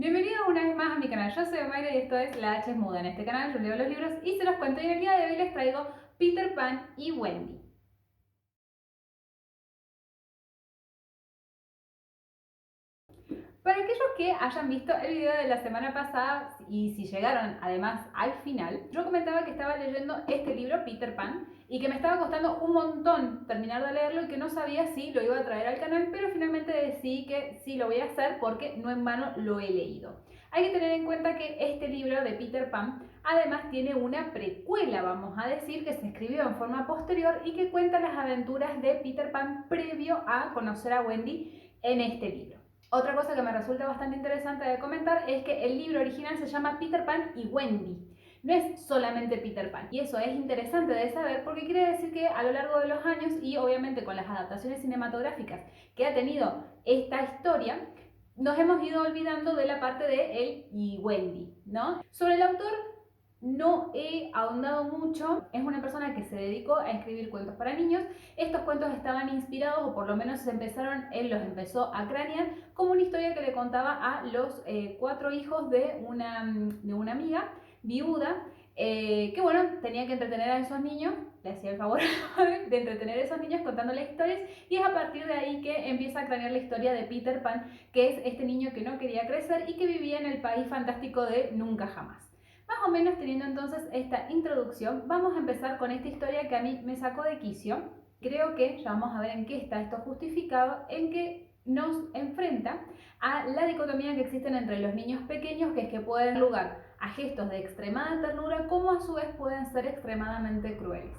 Bienvenido una vez más a mi canal, yo soy Mayra y esto es La H es Muda. En este canal yo leo los libros y se los cuento y en el día de hoy les traigo Peter Pan y Wendy. Para aquellos que hayan visto el video de la semana pasada y si llegaron además al final, yo comentaba que estaba leyendo este libro, Peter Pan, y que me estaba costando un montón terminar de leerlo y que no sabía si lo iba a traer al canal, pero finalmente decidí que sí lo voy a hacer porque no en vano lo he leído. Hay que tener en cuenta que este libro de Peter Pan además tiene una precuela, vamos a decir, que se escribió en forma posterior y que cuenta las aventuras de Peter Pan previo a conocer a Wendy en este libro. Otra cosa que me resulta bastante interesante de comentar es que el libro original se llama Peter Pan y Wendy. No es solamente Peter Pan. Y eso es interesante de saber porque quiere decir que a lo largo de los años y obviamente con las adaptaciones cinematográficas que ha tenido esta historia, nos hemos ido olvidando de la parte de él y Wendy, ¿no? Sobre el autor no he ahondado mucho, es una persona que se dedicó a escribir cuentos para niños. Estos cuentos estaban inspirados, o por lo menos él los empezó a cranear como una historia que le contaba a los 4 hijos de una amiga viuda, que bueno, tenía que entretener a esos niños, le hacía el favor de entretener a esos niños contándole historias, y es a partir de ahí que empieza a cranear la historia de Peter Pan, que es este niño que no quería crecer y que vivía en el país fantástico de Nunca Jamás. Más o menos teniendo entonces esta introducción, vamos a empezar con esta historia que a mí me sacó de quicio. Creo que ya vamos a ver en qué está esto justificado, en que nos enfrenta a la dicotomía que existen entre los niños pequeños, que es que pueden dar lugar a gestos de extremada ternura, como a su vez pueden ser extremadamente crueles.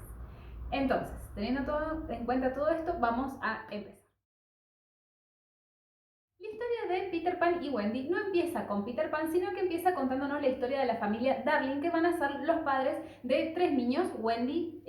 Entonces, teniendo en cuenta todo esto, vamos a empezar. La historia de Peter Pan y Wendy no empieza con Peter Pan, sino que empieza contándonos la historia de la familia Darling, que van a ser los padres de 3 niños, Wendy,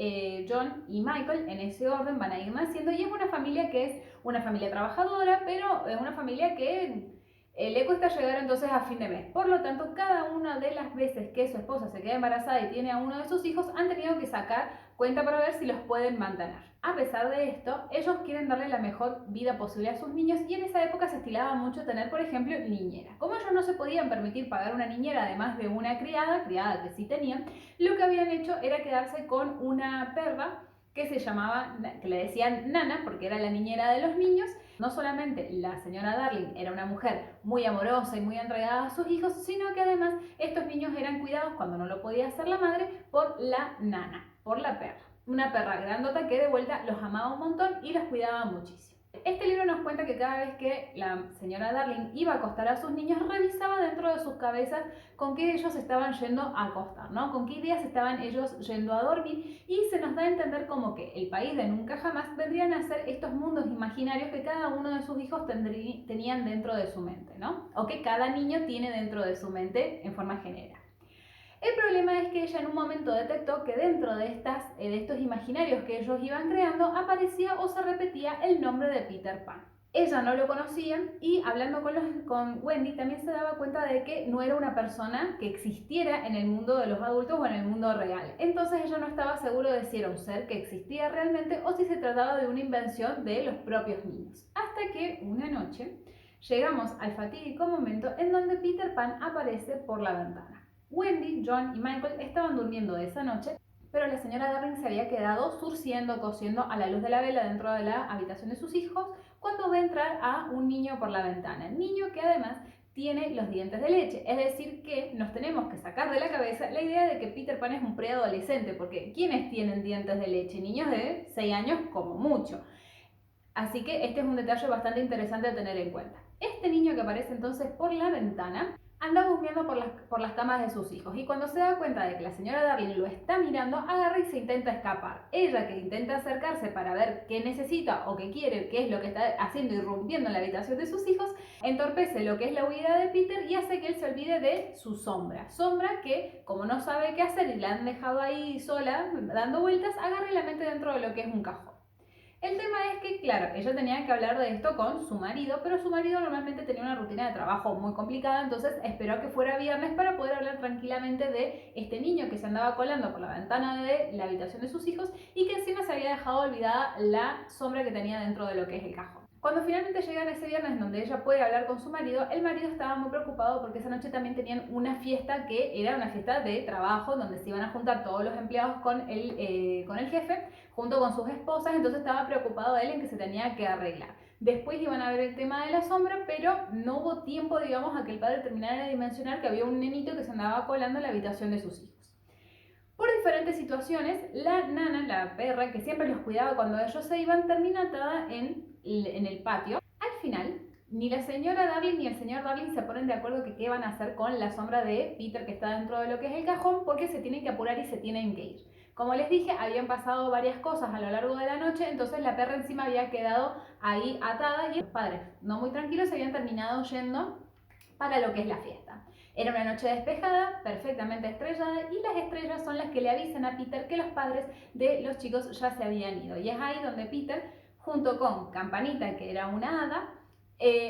John y Michael. En ese orden van a ir naciendo y es una familia que es una familia trabajadora, pero es una familia que le cuesta llegar entonces a fin de mes. Por lo tanto, cada una de las veces que su esposa se queda embarazada y tiene a uno de sus hijos, han tenido que sacar cuenta para ver si los pueden mantener. A pesar de esto, ellos quieren darle la mejor vida posible a sus niños y en esa época se estilaba mucho tener, por ejemplo, niñera. Como ellos no se podían permitir pagar una niñera además de una criada que sí tenían, lo que habían hecho era quedarse con una perra que se llamaba, que le decían Nana porque era la niñera de los niños. No solamente la señora Darling era una mujer muy amorosa y muy entregada a sus hijos, sino que además estos niños eran cuidados cuando no lo podía hacer la madre por la nana, por la perra. Una perra grandota que de vuelta los amaba un montón y los cuidaba muchísimo. Este libro nos cuenta que cada vez que la señora Darling iba a acostar a sus niños, revisaba dentro de sus cabezas con qué ellos estaban yendo a acostar, ¿no? Con qué ideas estaban ellos yendo a dormir, y se nos da a entender como que el país de Nunca Jamás vendrían a ser estos mundos imaginarios que cada uno de sus hijos tenían dentro de su mente, ¿no? O que cada niño tiene dentro de su mente en forma general. El problema es que ella en un momento detectó que dentro de estos imaginarios que ellos iban creando aparecía o se repetía el nombre de Peter Pan. Ella no lo conocía y hablando con Wendy también se daba cuenta de que no era una persona que existiera en el mundo de los adultos o en el mundo real. Entonces ella no estaba segura de si era un ser que existía realmente o si se trataba de una invención de los propios niños. Hasta que una noche llegamos al fatídico momento en donde Peter Pan aparece por la ventana. Wendy, John y Michael estaban durmiendo esa noche, pero la señora Darling se había quedado surciendo, cosiendo a la luz de la vela dentro de la habitación de sus hijos cuando ve entrar a un niño por la ventana. Niño que además tiene los dientes de leche, es decir que nos tenemos que sacar de la cabeza la idea de que Peter Pan es un preadolescente, porque ¿quiénes tienen dientes de leche? Niños de 6 años como mucho. Así que este es un detalle bastante interesante a tener en cuenta. Este niño que aparece entonces por la ventana anda buscando por las camas de sus hijos y cuando se da cuenta de que la señora Darling lo está mirando, agarra y se intenta escapar. Ella, que intenta acercarse para ver qué necesita o qué quiere, qué es lo que está haciendo, irrumpiendo en la habitación de sus hijos, entorpece lo que es la huida de Peter y hace que él se olvide de su sombra. Sombra que, como no sabe qué hacer y la han dejado ahí sola, dando vueltas, agarra y la mete dentro de lo que es un cajón. El tema es que, claro, ella tenía que hablar de esto con su marido, pero su marido normalmente tenía una rutina de trabajo muy complicada, entonces esperó a que fuera viernes para poder hablar tranquilamente de este niño que se andaba colando por la ventana de la habitación de sus hijos y que encima se había dejado olvidada la sombra que tenía dentro de lo que es el cajón. Cuando finalmente llegan ese viernes donde ella puede hablar con su marido, el marido estaba muy preocupado porque esa noche también tenían una fiesta que era una fiesta de trabajo donde se iban a juntar todos los empleados con el jefe junto con sus esposas, entonces estaba preocupado él en que se tenía que arreglar. Después iban a ver el tema de la sombra, pero no hubo tiempo, digamos, a que el padre terminara de dimensionar que había un nenito que se andaba colando en la habitación de sus hijos. Por diferentes situaciones, la nana, la perra, que siempre los cuidaba cuando ellos se iban, termina atada en el patio. Al final, ni la señora Darling ni el señor Darling se ponen de acuerdo que qué van a hacer con la sombra de Peter que está dentro de lo que es el cajón, porque se tienen que apurar y se tienen que ir. Como les dije, habían pasado varias cosas a lo largo de la noche, entonces la perra encima había quedado ahí atada y los padres, no muy tranquilos, se habían terminado yendo para lo que es la fiesta. Era una noche despejada, perfectamente estrellada, y las estrellas son las que le avisan a Peter que los padres de los chicos ya se habían ido. Y es ahí donde Peter, junto con Campanita, que era una hada,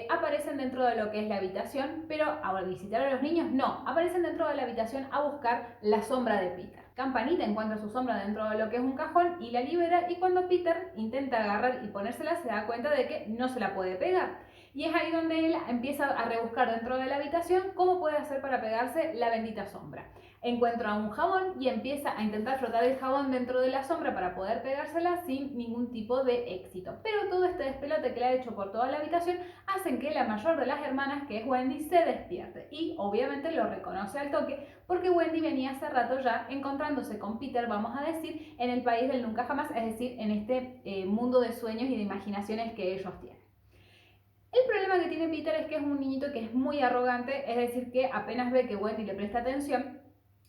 aparecen dentro de lo que es la habitación, pero a visitar a los niños no, aparecen dentro de la habitación a buscar la sombra de Peter. Campanita encuentra su sombra dentro de lo que es un cajón y la libera, y cuando Peter intenta agarrar y ponérsela se da cuenta de que no se la puede pegar. Y es ahí donde él empieza a rebuscar dentro de la habitación cómo puede hacer para pegarse la bendita sombra. Encuentra un jabón y empieza a intentar frotar el jabón dentro de la sombra para poder pegársela sin ningún tipo de éxito. Pero todo este despelote que le ha hecho por toda la habitación hacen que la mayor de las hermanas, que es Wendy, se despierte. Y obviamente lo reconoce al toque porque Wendy venía hace rato ya encontrándose con Peter, vamos a decir, en el país del nunca jamás, es decir, en este mundo de sueños y de imaginaciones que ellos tienen. El problema que tiene Peter es que es un niñito que es muy arrogante, es decir, que apenas ve que Wendy le presta atención,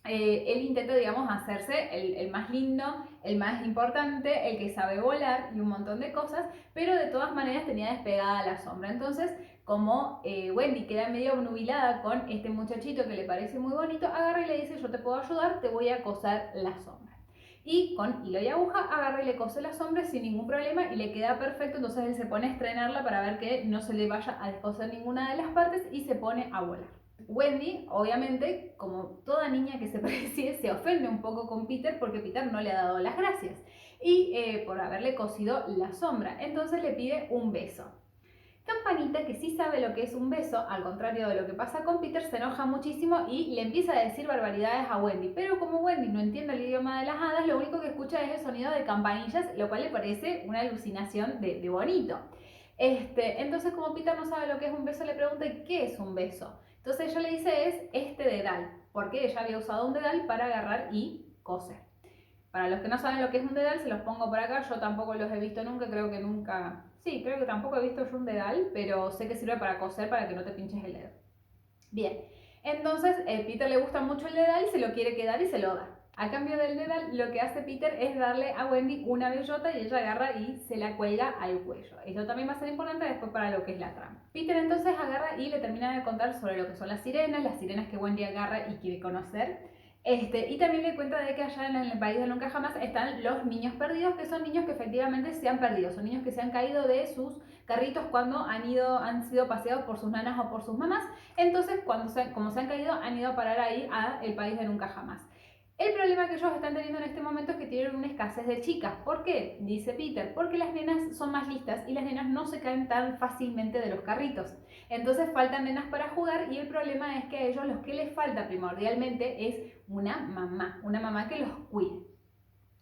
él intenta, digamos, hacerse el más lindo, el más importante, el que sabe volar y un montón de cosas, pero de todas maneras tenía despegada la sombra. Entonces, como Wendy queda medio obnubilada con este muchachito que le parece muy bonito, agarra y le dice: yo te puedo ayudar, te voy a coser la sombra. Y con hilo y aguja agarra y le cose la sombra sin ningún problema y le queda perfecto. Entonces él se pone a estrenarla para ver que no se le vaya a descoser ninguna de las partes y se pone a volar. Wendy, obviamente, como toda niña que se precie, se ofende un poco con Peter porque Peter no le ha dado las gracias y por haberle cosido la sombra. Entonces le pide un beso. Campanita, que sí sabe lo que es un beso, al contrario de lo que pasa con Peter, se enoja muchísimo y le empieza a decir barbaridades a Wendy. Pero como Wendy no entiende el idioma de las hadas, lo único que escucha es el sonido de campanillas, lo cual le parece una alucinación de bonito. Entonces, como Peter no sabe lo que es un beso, le pregunta: ¿qué es un beso? Entonces ella le dice: es este dedal, porque ella había usado un dedal para agarrar y coser. Para los que no saben lo que es un dedal, se los pongo por acá. Yo tampoco los he visto nunca, creo que nunca... Sí, creo que tampoco he visto yo un dedal, pero sé que sirve para coser, para que no te pinches el dedo. Bien, entonces Peter le gusta mucho el dedal y se lo quiere quedar y se lo da. A cambio del dedal, lo que hace Peter es darle a Wendy una bellota y ella agarra y se la cuelga al cuello. Esto también va a ser importante después para lo que es la trama. Peter entonces agarra y le termina de contar sobre lo que son las sirenas que Wendy agarra y quiere conocer. Y también le cuenta de que allá en el país de nunca jamás están los niños perdidos, que son niños que efectivamente se han perdido, son niños que se han caído de sus carritos cuando han sido paseados por sus nanas o por sus mamás. Entonces, como se han caído, han ido a parar ahí al país de nunca jamás. El problema que ellos están teniendo en este momento es que tienen una escasez de chicas. ¿Por qué? Dice Peter, porque las nenas son más listas y las nenas no se caen tan fácilmente de los carritos. Entonces faltan nenas para jugar y el problema es que a ellos lo que les falta primordialmente es una mamá que los cuide.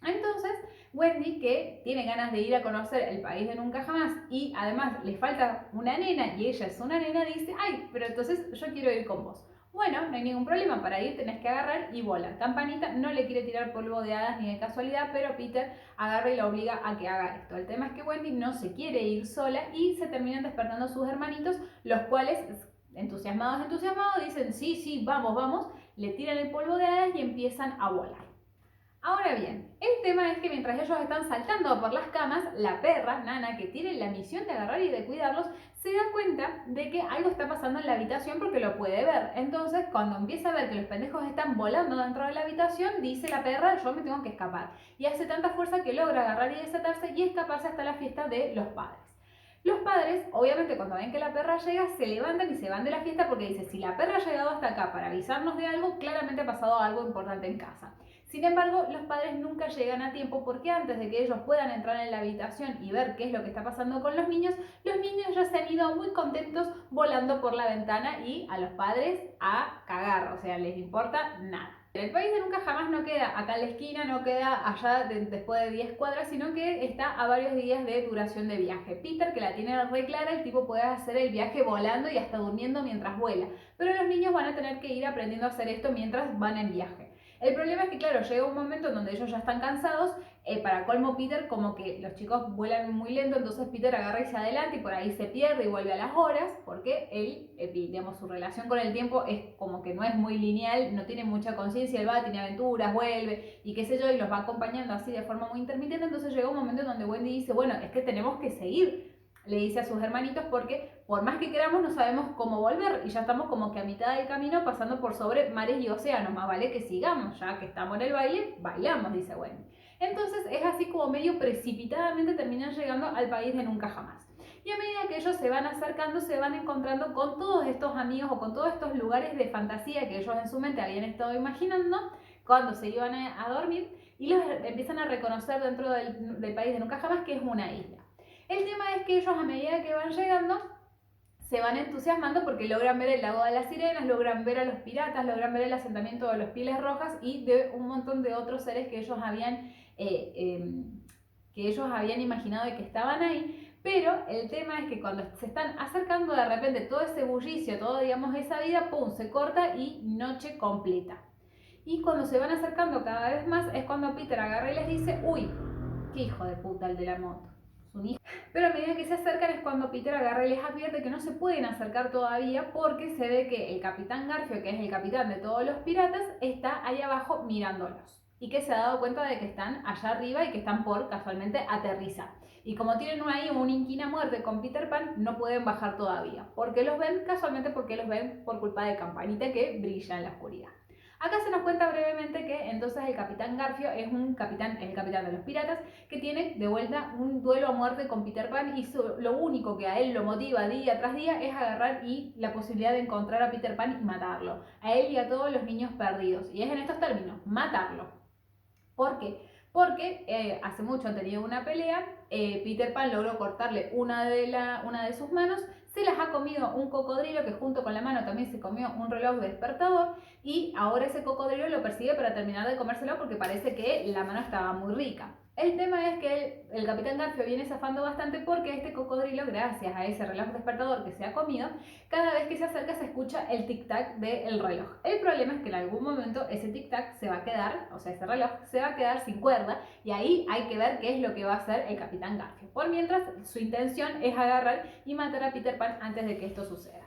Entonces, Wendy, que tiene ganas de ir a conocer el país de nunca jamás y además le falta una nena y ella es una nena, dice: ay, pero entonces yo quiero ir con vos. Bueno, no hay ningún problema, para ir tenés que agarrar y volar. Campanita no le quiere tirar polvo de hadas ni de casualidad, pero Peter agarra y la obliga a que haga esto. El tema es que Wendy no se quiere ir sola y se terminan despertando sus hermanitos, los cuales, entusiasmados, dicen: sí, vamos, le tiran el polvo de hadas y empiezan a volar. Ahora bien, el tema es que mientras ellos están saltando por las camas, la perra, Nana, que tiene la misión de agarrar y de cuidarlos, se da cuenta de que algo está pasando en la habitación porque lo puede ver. Entonces, cuando empieza a ver que los pendejos están volando dentro de la habitación, dice la perra: yo me tengo que escapar. Y hace tanta fuerza que logra agarrar y desatarse y escaparse hasta la fiesta de los padres. Los padres, obviamente, cuando ven que la perra llega, se levantan y se van de la fiesta porque dice: si la perra ha llegado hasta acá para avisarnos de algo, claramente ha pasado algo importante en casa. Sin embargo, los padres nunca llegan a tiempo porque antes de que ellos puedan entrar en la habitación y ver qué es lo que está pasando con los niños ya se han ido muy contentos volando por la ventana y a los padres a cagar, o sea, les importa nada. El país de nunca jamás no queda acá en la esquina, no queda allá después de 10 cuadras, sino que está a varios días de duración de viaje. Peter, que la tiene re clara, el tipo puede hacer el viaje volando y hasta durmiendo mientras vuela, pero los niños van a tener que ir aprendiendo a hacer esto mientras van en viaje. El problema es que, claro, llega un momento en donde ellos ya están cansados, para colmo Peter, como que los chicos vuelan muy lento, entonces Peter agarra y se adelanta y por ahí se pierde y vuelve a las horas, porque él, digamos, su relación con el tiempo es como que no es muy lineal, no tiene mucha conciencia, él va, tiene aventuras, vuelve y qué sé yo, y los va acompañando así de forma muy intermitente, entonces llega un momento en donde Wendy dice, bueno, es que tenemos que seguir, le dice a sus hermanitos, porque por más que queramos no sabemos cómo volver y ya estamos como que a mitad del camino pasando por sobre mares y océanos, más vale que sigamos, ya que estamos en el baile, bailamos, dice Wendy. Entonces es así como medio precipitadamente terminan llegando al país de nunca jamás. Y a medida que ellos se van acercando, se van encontrando con todos estos amigos o con todos estos lugares de fantasía que ellos en su mente habían estado imaginando cuando se iban a dormir y los empiezan a reconocer dentro del país de nunca jamás que es una isla. El tema es que ellos a medida que van llegando se van entusiasmando porque logran ver el lago de las sirenas, logran ver a los piratas, logran ver el asentamiento de los Pieles Rojas y de un montón de otros seres que ellos habían imaginado y que estaban ahí. Pero el tema es que cuando se están acercando, de repente todo ese bullicio, toda digamos esa vida, pum, se corta y noche completa. Y cuando se van acercando cada vez más es cuando Peter agarra y les dice, uy, qué hijo de puta el de la moto. Pero a medida que se acercan es cuando Peter agarra y les advierte que no se pueden acercar todavía porque se ve que el capitán Garfio, que es el capitán de todos los piratas, está ahí abajo mirándolos y que se ha dado cuenta de que están allá arriba y que están por casualmente aterrizar. Y como tienen ahí un inquina muerte con Peter Pan, no pueden bajar todavía. ¿Por qué los ven? Casualmente porque los ven por culpa de Campanita que brilla en la oscuridad. Acá se nos cuenta brevemente que entonces el capitán Garfio es el capitán de los piratas que tiene de vuelta un duelo a muerte con Peter Pan y lo único que a él lo motiva día tras día es agarrar y la posibilidad de encontrar a Peter Pan y matarlo, a él y a todos los niños perdidos. Y es en estos términos, matarlo. ¿Por qué? Porque hace mucho han tenido una pelea, Peter Pan logró cortarle una de sus manos, se las ha comido un cocodrilo que junto con la mano también se comió un reloj despertador y ahora ese cocodrilo lo persigue para terminar de comérselo porque parece que la mano estaba muy rica. El tema es que el capitán Garfio viene zafando bastante porque este cocodrilo, gracias a ese reloj despertador que se ha comido, cada vez que se acerca se escucha el tic-tac del reloj. El problema es que en algún momento ese tic-tac se va a quedar, o sea, ese reloj se va a quedar sin cuerda y ahí hay que ver qué es lo que va a hacer el capitán Garfio. Por mientras, su intención es agarrar y matar a Peter Pan antes de que esto suceda.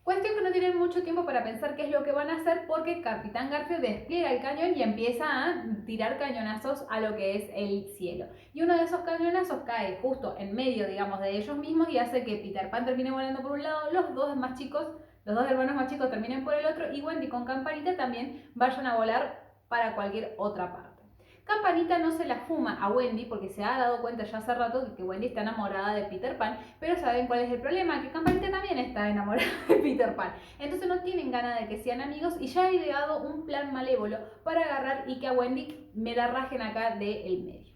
Cuestión que no tienen mucho tiempo para pensar qué es lo que van a hacer porque Capitán Garfio despliega el cañón y empieza a tirar cañonazos a lo que es el cielo. Y uno de esos cañonazos cae justo en medio, digamos, de ellos mismos y hace que Peter Pan termine volando por un lado, los dos hermanos más chicos terminen por el otro y Wendy con Campanita también vayan a volar para cualquier otra parte. Campanita no se la fuma a Wendy porque se ha dado cuenta ya hace rato de que Wendy está enamorada de Peter Pan, pero ¿saben cuál es el problema? Que Campanita también está enamorada de Peter Pan. Entonces no tienen ganas de que sean amigos y ya ha ideado un plan malévolo para agarrar y que a Wendy me la rajen acá del medio.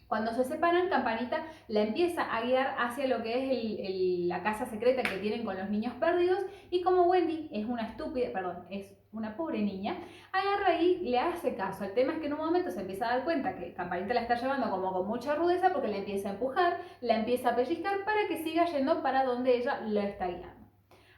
Cuando se separan, Campanita la empieza a guiar hacia lo que es la casa secreta que tienen con los niños perdidos y como Wendy es una pobre niña, agarra y le hace caso. El tema es que en un momento se empieza a dar cuenta que Campanita la está llevando como con mucha rudeza porque la empieza a empujar, la empieza a pellizcar para que siga yendo para donde ella la está guiando.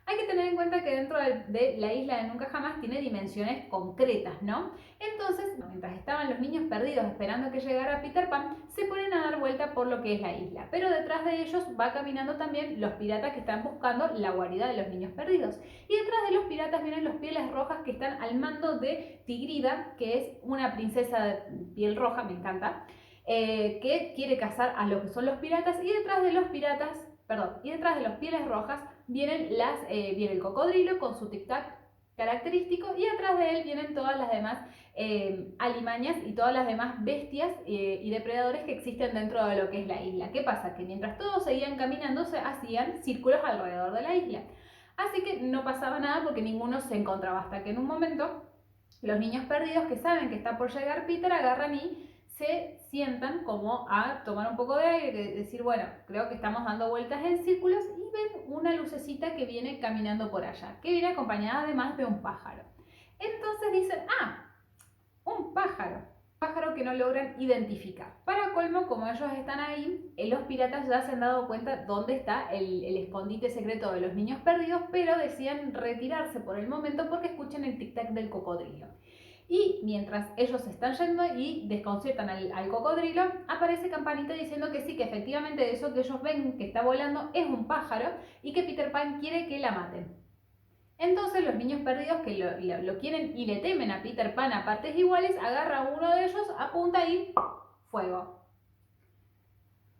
Hay que tener en cuenta que dentro de la isla de Nunca Jamás tiene dimensiones concretas, ¿no? Entonces, mientras estaban los niños perdidos esperando que llegara Peter Pan, se ponen a dar vuelta por lo que es la isla. Pero detrás de ellos va caminando también los piratas que están buscando la guarida de los niños perdidos. Y detrás de los piratas vienen los Pieles Rojas que están al mando de Tigrida, que es una princesa de piel roja, me encanta, que quiere cazar a lo que son los piratas. Y detrás de los Pieles Rojas viene el cocodrilo con su tic-tac característico y atrás de él vienen todas las demás alimañas y todas las demás bestias y depredadores que existen dentro de lo que es la isla. ¿Qué pasa? Que mientras todos seguían caminando se hacían círculos alrededor de la isla. Así que no pasaba nada porque ninguno se encontraba hasta que en un momento Los niños perdidos que saben que está por llegar Peter agarran y se sientan como a tomar un poco de aire, decir, bueno, creo que estamos dando vueltas en círculos, y ven una lucecita que viene caminando por allá, que viene acompañada además de un pájaro. Entonces dicen, un pájaro que no logran identificar. Para colmo, como ellos están ahí, los piratas ya se han dado cuenta dónde está el escondite secreto de los niños perdidos, pero deciden retirarse por el momento porque escuchan el tic-tac del cocodrilo. Y mientras ellos están yendo y desconciertan al cocodrilo, aparece Campanita diciendo que sí, que efectivamente eso que ellos ven que está volando es un pájaro y que Peter Pan quiere que la maten. Entonces los niños perdidos que lo quieren y le temen a Peter Pan a partes iguales, agarra a uno de ellos, apunta y ¡fuego!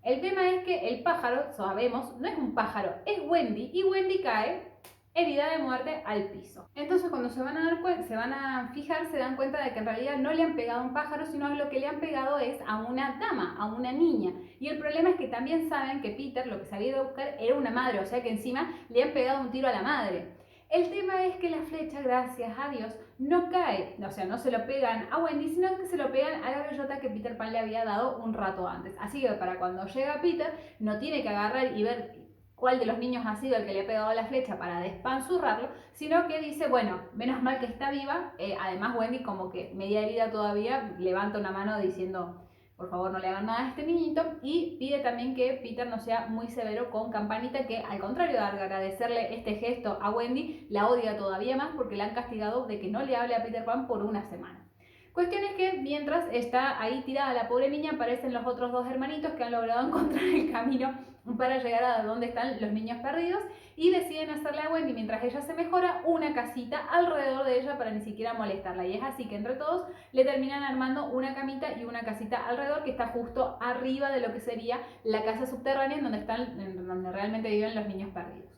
El tema es que el pájaro, sabemos, no es un pájaro, es Wendy, y Wendy cae herida de muerte al piso. Entonces cuando se van a fijar, se dan cuenta de que en realidad no le han pegado a un pájaro, sino lo que le han pegado es a una dama, a una niña. Y el problema es que también saben que Peter lo que se había ido a buscar era una madre, o sea que encima le han pegado un tiro a la madre. El tema es que la flecha, gracias a Dios, no cae, o sea, no se lo pegan a Wendy, sino que se lo pegan a la bellota que Peter Pan le había dado un rato antes. Así que para cuando llega Peter, no tiene que agarrar y ver cuál de los niños ha sido el que le ha pegado la flecha para despanzurrarlo, sino que dice, bueno, menos mal que está viva. Además Wendy, como que media herida todavía, levanta una mano diciendo, por favor no le hagan nada a este niñito, y pide también que Peter no sea muy severo con Campanita, que al contrario de agradecerle este gesto a Wendy, la odia todavía más porque la han castigado de que no le hable a Peter Pan por una semana. Cuestión es que mientras está ahí tirada la pobre niña, aparecen los otros dos hermanitos que han logrado encontrar el camino para llegar a donde están los niños perdidos, y deciden hacerle a Wendy, mientras ella se mejora, una casita alrededor de ella para ni siquiera molestarla. Y es así que entre todos le terminan armando una camita y una casita alrededor que está justo arriba de lo que sería la casa subterránea donde realmente viven los niños perdidos.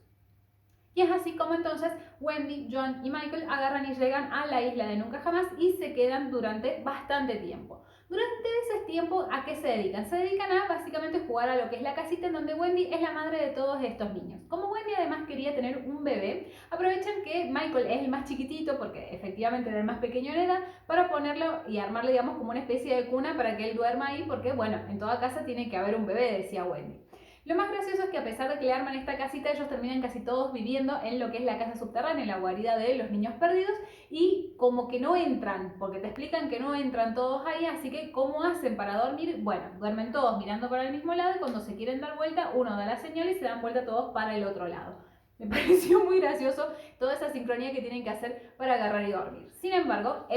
Y es así como entonces Wendy, John y Michael agarran y llegan a la isla de Nunca Jamás y se quedan durante bastante tiempo. Durante ese tiempo, ¿a qué se dedican? Se dedican a básicamente jugar a lo que es la casita en donde Wendy es la madre de todos estos niños. Como Wendy además quería tener un bebé, aprovechan que Michael es el más chiquitito, porque efectivamente era el más pequeño en edad, para ponerlo y armarle, digamos, como una especie de cuna para que él duerma ahí, porque bueno, en toda casa tiene que haber un bebé, decía Wendy. Lo más gracioso es que a pesar de que le arman esta casita, ellos terminan casi todos viviendo en lo que es la casa subterránea, en la guarida de los niños perdidos, y como que no entran, porque te explican que no entran todos ahí, así que ¿cómo hacen para dormir? Bueno, duermen todos mirando para el mismo lado, y cuando se quieren dar vuelta, uno da la señal y se dan vuelta todos para el otro lado. Me pareció muy gracioso toda esa sincronía que tienen que hacer para agarrar y dormir. Sin embargo,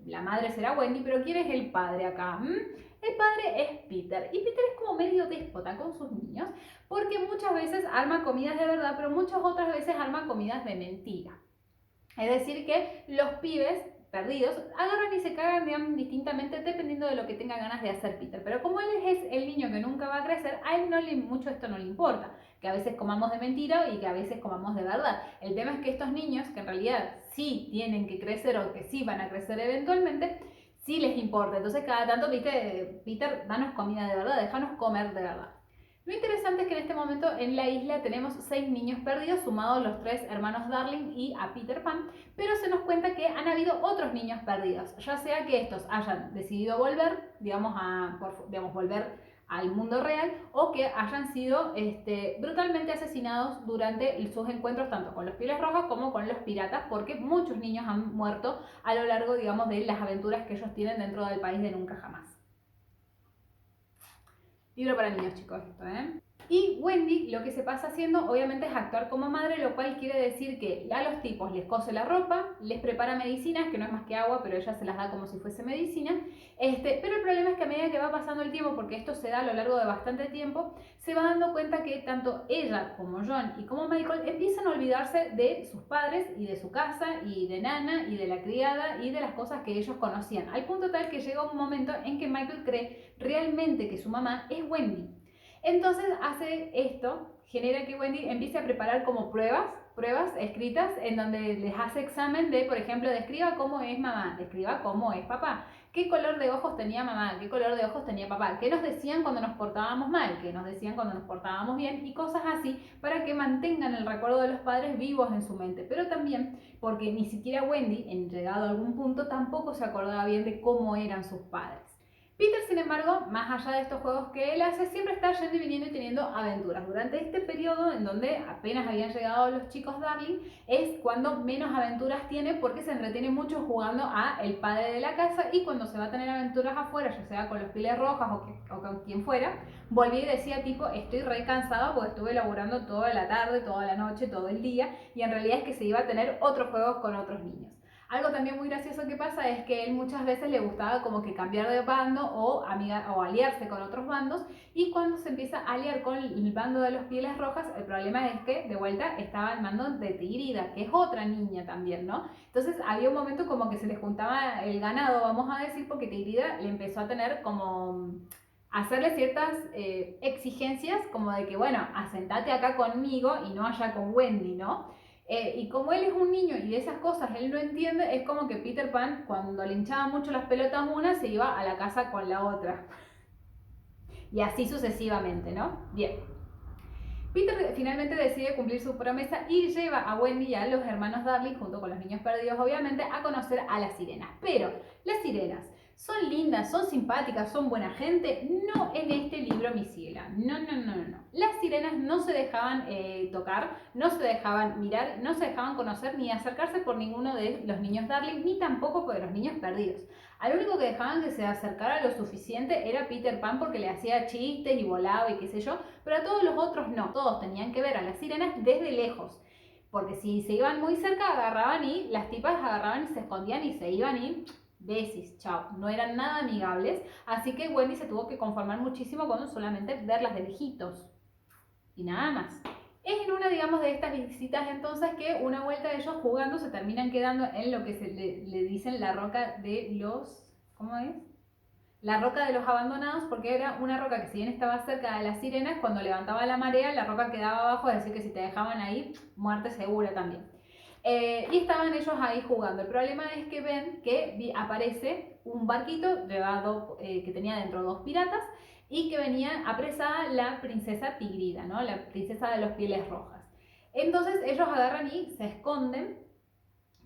la madre será Wendy, pero ¿quién es el padre acá? El padre es Peter, y Peter es como medio déspota con sus niños, porque muchas veces arma comidas de verdad, pero muchas otras veces arma comidas de mentira. Es decir que los pibes perdidos agarran y se cagan, digamos, distintamente dependiendo de lo que tenga ganas de hacer Peter. Pero como él es el niño que nunca va a crecer, a él mucho esto no le importa. Que a veces comamos de mentira y que a veces comamos de verdad. El tema es que estos niños, que en realidad sí tienen que crecer o que sí van a crecer eventualmente, sí les importa. Entonces cada tanto, viste, Peter, danos comida de verdad, déjanos comer de verdad. Lo interesante es que en este momento en la isla tenemos 6 niños perdidos, sumados los 3 hermanos Darling y a Peter Pan, pero se nos cuenta que han habido otros niños perdidos, ya sea que estos hayan decidido volver, volver al mundo real, o que hayan sido brutalmente asesinados durante sus encuentros tanto con los Pieles Rojas como con los piratas, porque muchos niños han muerto a lo largo, digamos, de las aventuras que ellos tienen dentro del país de Nunca Jamás. Libro para niños, chicos, esto, ¿eh? Y Wendy lo que se pasa haciendo obviamente es actuar como madre, lo cual quiere decir que a los tipos les cose la ropa, les prepara medicinas, que no es más que agua, pero ella se las da como si fuese medicina. Pero el problema es que a medida que va pasando el tiempo, porque esto se da a lo largo de bastante tiempo, se va dando cuenta que tanto ella como John y como Michael empiezan a olvidarse de sus padres y de su casa y de Nana y de la criada y de las cosas que ellos conocían. Al punto tal que llega un momento en que Michael cree realmente que su mamá es Wendy. Entonces hace esto, genera que Wendy empiece a preparar como pruebas pruebas escritas en donde les hace examen de, por ejemplo, describa cómo es mamá, describa cómo es papá, qué color de ojos tenía mamá, qué color de ojos tenía papá, qué nos decían cuando nos portábamos mal, qué nos decían cuando nos portábamos bien y cosas así para que mantengan el recuerdo de los padres vivos en su mente. Pero también porque ni siquiera Wendy, en llegado a algún punto, tampoco se acordaba bien de cómo eran sus padres. Peter, sin embargo, más allá de estos juegos que él hace, siempre está yendo y viniendo y teniendo aventuras. Durante este periodo en donde apenas habían llegado los chicos Darling, es cuando menos aventuras tiene porque se entretiene mucho jugando a el padre de la casa, y cuando se va a tener aventuras afuera, ya sea con los Pieles Rojas o con quien fuera, volvía y decía tipo, estoy re cansado porque estuve laburando toda la tarde, toda la noche, todo el día, y en realidad es que se iba a tener otros juegos con otros niños. Algo también muy gracioso que pasa es que él muchas veces le gustaba como que cambiar de bando o aliarse con otros bandos, y cuando se empieza a aliar con el bando de los Pieles Rojas, el problema es que de vuelta estaba el mando de Tigrida, que es otra niña también, ¿no? Entonces había un momento como que se les juntaba el ganado, vamos a decir, porque Tigrida le empezó a tener como hacerle ciertas exigencias como de que, bueno, asentate acá conmigo y no allá con Wendy, ¿no? Y como él es un niño y de esas cosas él no entiende, es como que Peter Pan, cuando le hinchaban mucho las pelotas una, se iba a la casa con la otra. Y así sucesivamente, ¿no? Bien. Peter finalmente decide cumplir su promesa y lleva a Wendy y a los hermanos Darling, junto con los niños perdidos obviamente, a conocer a las sirenas. Pero las sirenas son lindas, son simpáticas, son buena gente. No en este libro, mi ciela. No. Las sirenas no se dejaban tocar, no se dejaban mirar, no se dejaban conocer ni acercarse por ninguno de los niños Darling, ni tampoco por los niños perdidos. Al único que dejaban que se acercara lo suficiente era Peter Pan, porque le hacía chistes y volaba y qué sé yo, pero a todos los otros no. Todos tenían que ver a las sirenas desde lejos, porque si se iban muy cerca agarraban y las tipas agarraban y se escondían y se iban y besis, chao. No eran nada amigables, así que Wendy se tuvo que conformar muchísimo con solamente verlas de lejitos y nada más. Es en una, digamos, de estas visitas entonces que una vuelta de ellos jugando se terminan quedando en lo que se le dicen la roca de los... ¿Cómo es? La roca de los abandonados, porque era una roca que si bien estaba cerca de las sirenas, cuando levantaba la marea la roca quedaba abajo, es decir que si te dejaban ahí, muerte segura también. Y estaban ellos ahí jugando. El problema es que ven que aparece un barquito llevado, que tenía dentro dos piratas, y que venía apresada la princesa Tigrida, ¿no? La princesa de los Pieles Rojas. Entonces ellos agarran y se esconden,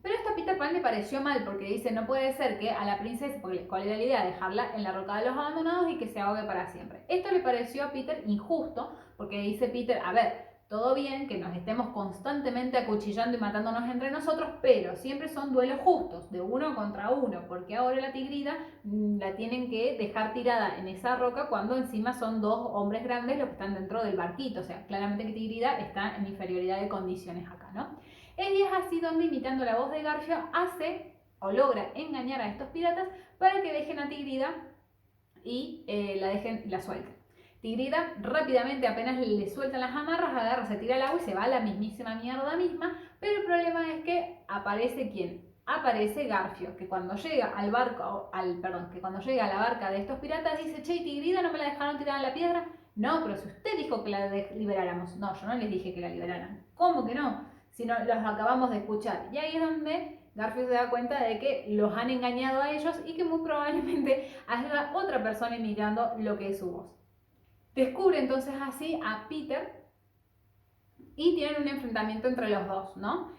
pero esto a Peter Pan le pareció mal, porque dice, no puede ser que a la princesa, porque ¿cuál era la idea? Dejarla en la roca de los abandonados y que se ahogue para siempre. Esto le pareció a Peter injusto, porque dice Peter, a ver, todo bien que nos estemos constantemente acuchillando y matándonos entre nosotros, pero siempre son duelos justos, de uno contra uno, porque ahora la Tigrida la tienen que dejar tirada en esa roca cuando encima son dos hombres grandes los que están dentro del barquito. O sea, claramente que Tigrida está en inferioridad de condiciones acá, ¿no? Y es así donde, imitando la voz de Garfio, hace o logra engañar a estos piratas para que dejen a Tigrida y la suelten. Tigrida rápidamente, apenas le sueltan las amarras, agarra, se tira al agua y se va a la mismísima mierda misma. Pero el problema es que aparece ¿quién? Aparece Garfio, que cuando llega al barco, que cuando llega a la barca de estos piratas dice, che, Tigrida no me la dejaron tirada en la piedra. No, pero si usted dijo que la liberáramos. No, yo no les dije que la liberaran. ¿Cómo que no? Si no, los acabamos de escuchar. Y ahí es donde Garfio se da cuenta de que los han engañado a ellos y que muy probablemente haya otra persona imitando lo que es su voz. Descubre entonces así a Peter y tienen un enfrentamiento entre los dos, ¿no?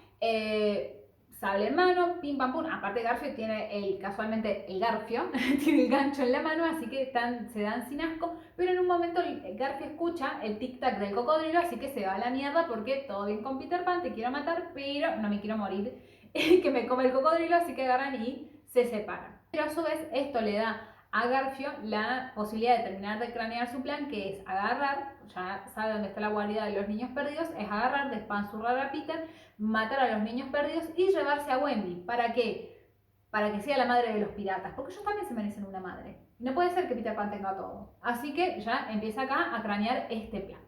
Sable en mano, pim pam pum. Aparte Garfio tiene casualmente el garfio, tiene el gancho en la mano, así que se dan sin asco. Pero en un momento Garfio escucha el tic tac del cocodrilo, así que se va a la mierda porque todo bien con Peter Pan, te quiero matar, pero no me quiero morir, que me come el cocodrilo, así que agarran y se separan. Pero a su vez esto le da a Garfio la posibilidad de terminar de cranear su plan, que es agarrar, ya sabe dónde está la guarida de los niños perdidos, es agarrar, despanzurrar a Peter, matar a los niños perdidos y llevarse a Wendy. ¿Para qué? Para que sea la madre de los piratas, porque ellos también se merecen una madre. No puede ser que Peter Pan tenga todo. Así que ya empieza acá a cranear este plan.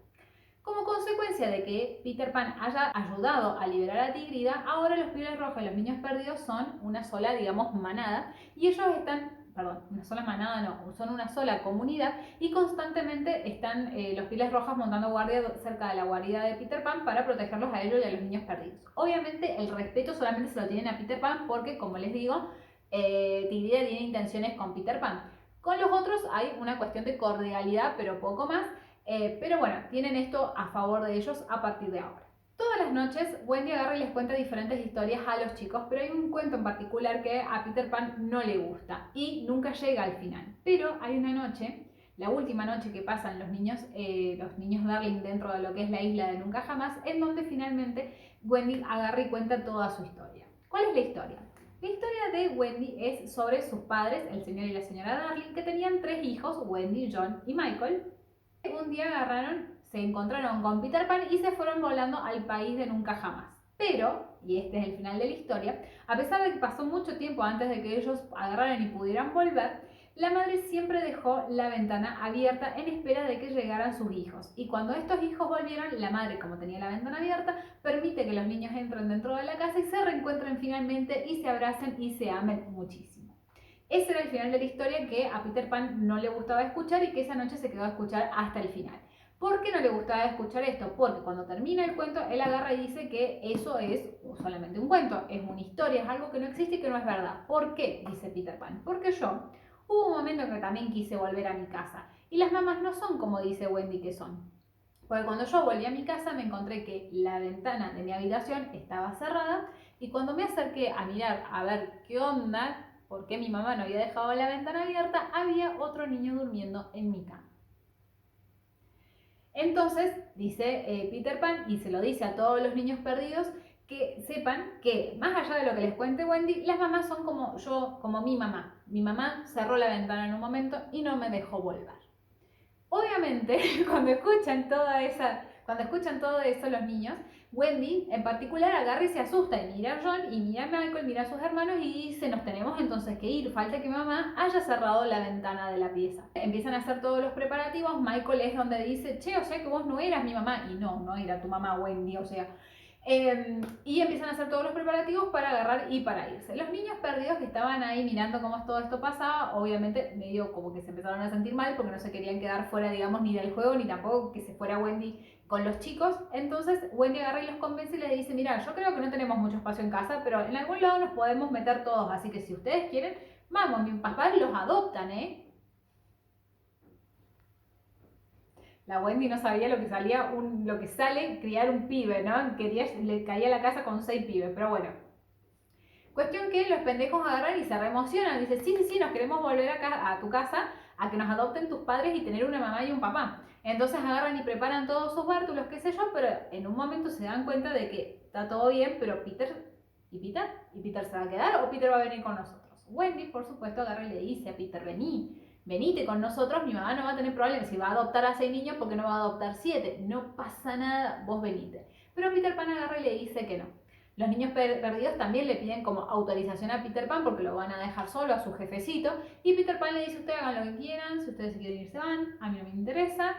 Como consecuencia de que Peter Pan haya ayudado a liberar a Tigrida, ahora los Pieles Rojas y los Niños Perdidos son una sola, digamos, manada, y ellos están, perdón, una sola manada no, son una sola comunidad, y constantemente están los Pieles Rojas montando guardia cerca de la guarida de Peter Pan para protegerlos a ellos y a los niños perdidos. Obviamente el respeto solamente se lo tienen a Peter Pan porque, como les digo, Tigrida tiene intenciones con Peter Pan. Con los otros hay una cuestión de cordialidad, pero poco más. Pero bueno, tienen esto a favor de ellos a partir de ahora. Todas las noches Wendy agarra y les cuenta diferentes historias a los chicos, pero hay un cuento en particular que a Peter Pan no le gusta y nunca llega al final. Pero hay una noche, la última noche que pasan los niños Darling dentro de lo que es la isla de Nunca Jamás, en donde finalmente Wendy agarra y cuenta toda su historia. ¿Cuál es la historia? La historia de Wendy es sobre sus padres, el señor y la señora Darling, que tenían 3 hijos, Wendy, John y Michael. Un día se encontraron con Peter Pan y se fueron volando al país de Nunca Jamás. Pero, y este es el final de la historia, a pesar de que pasó mucho tiempo antes de que ellos agarraran y pudieran volver, la madre siempre dejó la ventana abierta en espera de que llegaran sus hijos. Y cuando estos hijos volvieron, la madre, como tenía la ventana abierta, permite que los niños entren dentro de la casa y se reencuentren finalmente y se abracen y se amen muchísimo. Ese era el final de la historia que a Peter Pan no le gustaba escuchar y que esa noche se quedó a escuchar hasta el final. ¿Por qué no le gustaba escuchar esto? Porque cuando termina el cuento, él agarra y dice que eso es solamente un cuento, es una historia, es algo que no existe y que no es verdad. ¿Por qué? Dice Peter Pan. Porque yo hubo un momento en que también quise volver a mi casa y las mamás no son como dice Wendy que son. Porque cuando yo volví a mi casa me encontré que la ventana de mi habitación estaba cerrada y cuando me acerqué a mirar a ver qué onda, por qué mi mamá no había dejado la ventana abierta, había otro niño durmiendo en mi cama. Entonces, dice Peter Pan, y se lo dice a todos los niños perdidos, que sepan que, más allá de lo que les cuente Wendy, las mamás son como yo, como mi mamá. Mi mamá cerró la ventana en un momento y no me dejó volver. Obviamente, cuando escuchan todo eso los niños, Wendy en particular agarra y se asusta y mira a John y mira a Michael, mira a sus hermanos y dice, nos tenemos entonces que ir, falta que mamá haya cerrado la ventana de la pieza. Empiezan a hacer todos los preparativos, Michael es donde dice, che, o sea que vos no eras mi mamá, y no era tu mamá Wendy, o sea... y empiezan a hacer todos los preparativos para agarrar y para irse. Los niños perdidos que estaban ahí mirando cómo todo esto pasaba, obviamente medio como que se empezaron a sentir mal porque no se querían quedar fuera, digamos, ni del juego, ni tampoco que se fuera Wendy con los chicos. Entonces Wendy agarra y los convence y les dice, mira, yo creo que no tenemos mucho espacio en casa, pero en algún lado nos podemos meter todos, así que si ustedes quieren, vamos, mis papás los adoptan, La Wendy no sabía lo que lo que sale criar un pibe, ¿no? Le caía a la casa con 6 pibes, pero bueno. Cuestión que los pendejos agarran y se reemocionan. Dicen, sí, nos queremos volver a tu casa, a que nos adopten tus padres y tener una mamá y un papá. Entonces agarran y preparan todos sus bártulos, qué sé yo, pero en un momento se dan cuenta de que está todo bien, pero Peter se va a quedar o Peter va a venir con nosotros. Wendy, por supuesto, agarra y le dice a Peter, venite con nosotros, mi mamá no va a tener problemas, si va a adoptar a 6 niños, porque no va a adoptar 7, no pasa nada, vos venite. Pero Peter Pan agarra y le dice que no. Los niños perdidos también le piden como autorización a Peter Pan porque lo van a dejar solo a su jefecito, y Peter Pan le dice, ustedes hagan lo que quieran, si ustedes se quieren ir se van, a mí no me interesa,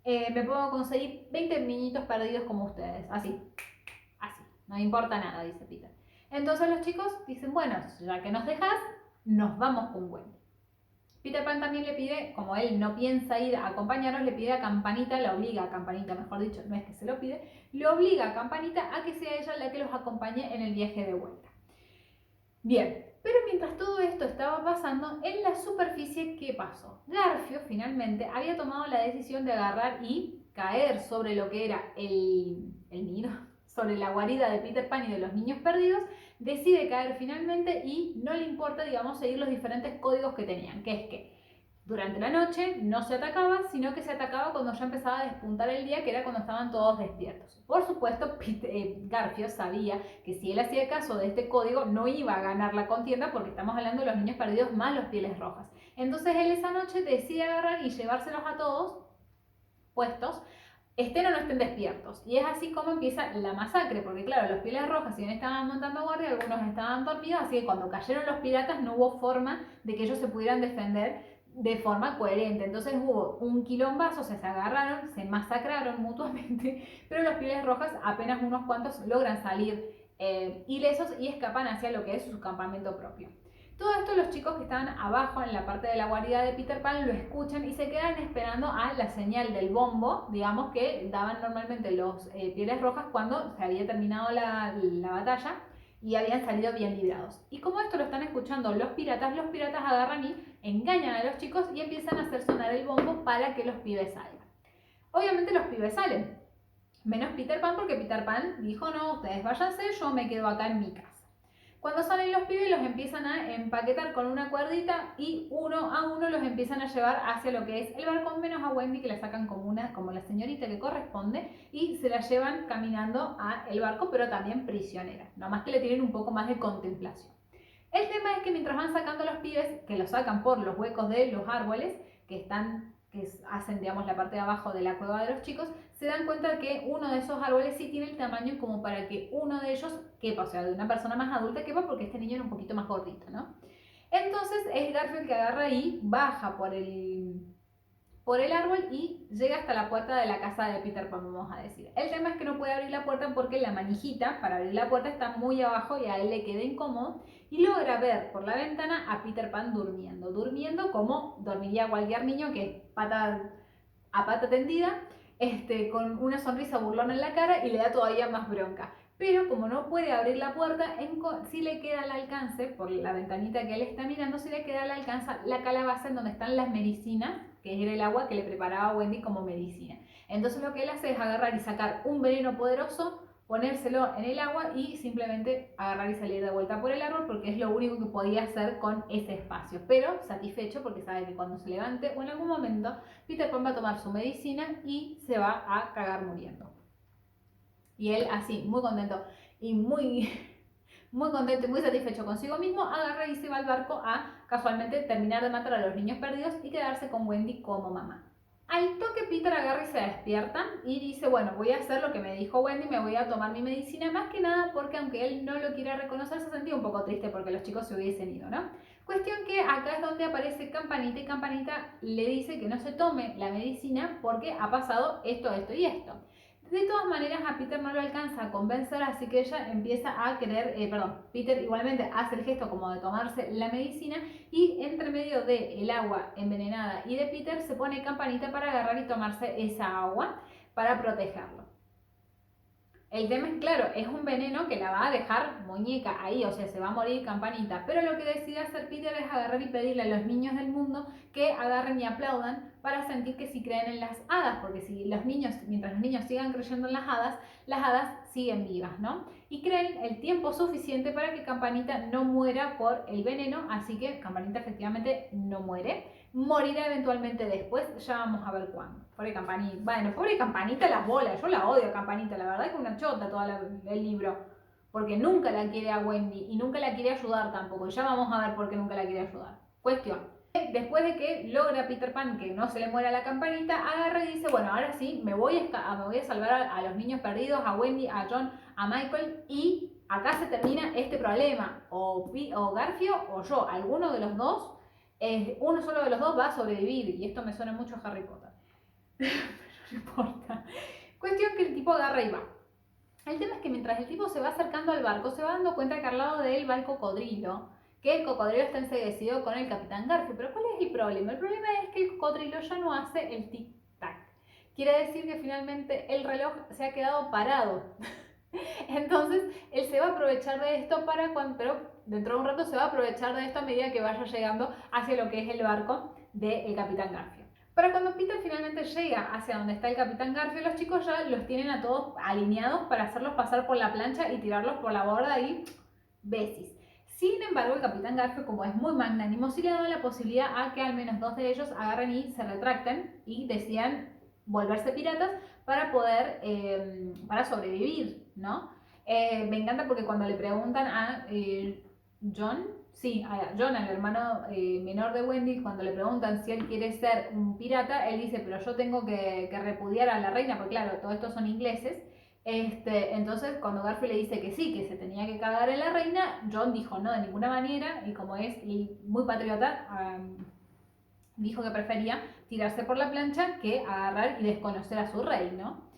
me puedo conseguir 20 niñitos perdidos como ustedes, así, no me importa nada, dice Peter. Entonces los chicos dicen, bueno, ya que nos dejas, nos vamos con Wendy. Peter Pan también le pide, como él no piensa ir a acompañarnos, le pide a Campanita, la obliga a Campanita, mejor dicho, no es que se lo pide, le obliga a Campanita a que sea ella la que los acompañe en el viaje de vuelta. Bien, pero mientras todo esto estaba pasando, en la superficie, ¿qué pasó? Garfio finalmente había tomado la decisión de agarrar y caer sobre lo que era el nido, sobre la guarida de Peter Pan y de los niños perdidos, decide caer finalmente y no le importa, digamos, seguir los diferentes códigos que tenían, que es que durante la noche no se atacaba, sino que se atacaba cuando ya empezaba a despuntar el día, que era cuando estaban todos despiertos. Por supuesto, Garfio sabía que si él hacía caso de este código no iba a ganar la contienda, porque estamos hablando de los niños perdidos más los Pieles Rojas. Entonces él esa noche decide agarrar y llevárselos a todos puestos, estén o no estén despiertos. Y es así como empieza la masacre, porque claro, los Pieles Rojas, si bien estaban montando guardia, algunos estaban dormidos, así que cuando cayeron los piratas no hubo forma de que ellos se pudieran defender de forma coherente. Entonces hubo un quilombazo, o sea, se agarraron, se masacraron mutuamente, pero los Pieles Rojas apenas unos cuantos logran salir ilesos y escapan hacia lo que es su campamento propio. Todo esto los chicos que estaban abajo en la parte de la guarida de Peter Pan lo escuchan y se quedan esperando a la señal del bombo, digamos, que daban normalmente los Pieles Rojas cuando se había terminado la batalla y habían salido bien librados. Y como esto lo están escuchando los piratas agarran y engañan a los chicos y empiezan a hacer sonar el bombo para que los pibes salgan. Obviamente los pibes salen, menos Peter Pan, porque Peter Pan dijo: no, ustedes váyanse, yo me quedo acá en mi casa. Cuando salen los pibes los empiezan a empaquetar con una cuerdita y uno a uno los empiezan a llevar hacia lo que es el barco, menos a Wendy, que la sacan como la señorita que corresponde y se la llevan caminando al barco, pero también prisionera, nomás que le tienen un poco más de contemplación. El tema es que mientras van sacando los pibes, que los sacan por los huecos de los árboles que hacen, digamos, la parte de abajo de la cueva de los chicos, se dan cuenta que uno de esos árboles sí tiene el tamaño como para que uno de ellos quepa, o sea, de una persona más adulta quepa, porque este niño era un poquito más gordito, ¿no? Entonces es Garfield que agarra y baja por el árbol y llega hasta la puerta de la casa de Peter Pan, vamos a decir. El tema es que no puede abrir la puerta porque la manijita para abrir la puerta está muy abajo y a él le queda incómodo, y logra ver por la ventana a Peter Pan durmiendo como dormiría cualquier niño, que a pata tendida, con una sonrisa burlona en la cara, y le da todavía más bronca. Pero como no puede abrir la puerta, sí le queda al alcance, por la ventanita que él está mirando, sí le queda al alcance la calabaza en donde están las medicinas, que era el agua que le preparaba Wendy como medicina. Entonces lo que él hace es agarrar y sacar un veneno poderoso, ponérselo en el agua y simplemente agarrar y salir de vuelta por el árbol, porque es lo único que podía hacer con ese espacio. Pero satisfecho porque sabe que cuando se levante o en algún momento Peter Pan va a tomar su medicina y se va a cagar muriendo. Y él así, muy contento y muy contento y muy satisfecho consigo mismo, agarra y se va al barco a casualmente terminar de matar a los niños perdidos y quedarse con Wendy como mamá. Al toque Peter agarra y se despierta y dice: bueno, voy a hacer lo que me dijo Wendy, me voy a tomar mi medicina, más que nada porque aunque él no lo quiera reconocer, se sentía un poco triste porque los chicos se hubiesen ido, ¿no? Cuestión que acá es donde aparece Campanita, y Campanita le dice que no se tome la medicina porque ha pasado esto, esto y esto. De todas maneras a Peter no lo alcanza a convencer, así que ella empieza a querer, Peter igualmente hace el gesto como de tomarse la medicina, y entre medio del agua envenenada y de Peter se pone Campanita para agarrar y tomarse esa agua para protegerlo. El tema es, claro, es un veneno que la va a dejar muñeca ahí, o sea, se va a morir Campanita. Pero lo que decide hacer Peter es agarrar y pedirle a los niños del mundo que agarren y aplaudan para sentir que sí creen en las hadas, porque si mientras los niños sigan creyendo en las hadas siguen vivas, ¿no? Y creen el tiempo suficiente para que Campanita no muera por el veneno, así que Campanita efectivamente no muere. Morirá eventualmente después, ya vamos a ver cuándo. Pobre Campanita. Bueno, pobre Campanita las bolas. Yo la odio a Campanita, la verdad es que una chota todo el libro. Porque nunca la quiere a Wendy y nunca la quiere ayudar tampoco. Ya vamos a ver por qué nunca la quiere ayudar. Cuestión. Después de que logra Peter Pan que no se le muera la Campanita, agarra y dice: bueno, ahora sí, me voy a salvar a los niños perdidos, a Wendy, a John, a Michael, y acá se termina este problema. O Garfio o yo, alguno de los dos, uno solo de los dos va a sobrevivir. Y esto me suena mucho a Harry Potter. Pero no importa. Cuestión que el tipo agarra y va. El tema es que mientras el tipo se va acercando al barco, se va dando cuenta que al lado de él va el cocodrilo, que el cocodrilo está enseguecido con el Capitán Garfio. Pero ¿cuál es el problema? El problema es que el cocodrilo ya no hace el tic-tac. Quiere decir que finalmente el reloj se ha quedado parado. Entonces él se va a aprovechar de esto pero dentro de un rato se va a aprovechar de esto a medida que vaya llegando hacia lo que es el barco del Capitán Garfio. Para cuando Peter finalmente llega hacia donde está el Capitán Garfio, los chicos ya los tienen a todos alineados para hacerlos pasar por la plancha y tirarlos por la borda y besis. Sin embargo, el Capitán Garfio, como es muy magnánimo, sí le da la posibilidad a que al menos dos de ellos agarren y se retracten y decidan volverse piratas para poder, para sobrevivir, ¿no? Me encanta porque cuando le preguntan a John, a John, al hermano menor de Wendy, cuando le preguntan si él quiere ser un pirata, él dice: pero yo tengo que repudiar a la reina, porque claro, todos estos son ingleses. Entonces cuando Garfield le dice que sí, que se tenía que cagar en la reina, John dijo: no, de ninguna manera, y como es muy patriota, dijo que prefería tirarse por la plancha que agarrar y desconocer a su rey, ¿no?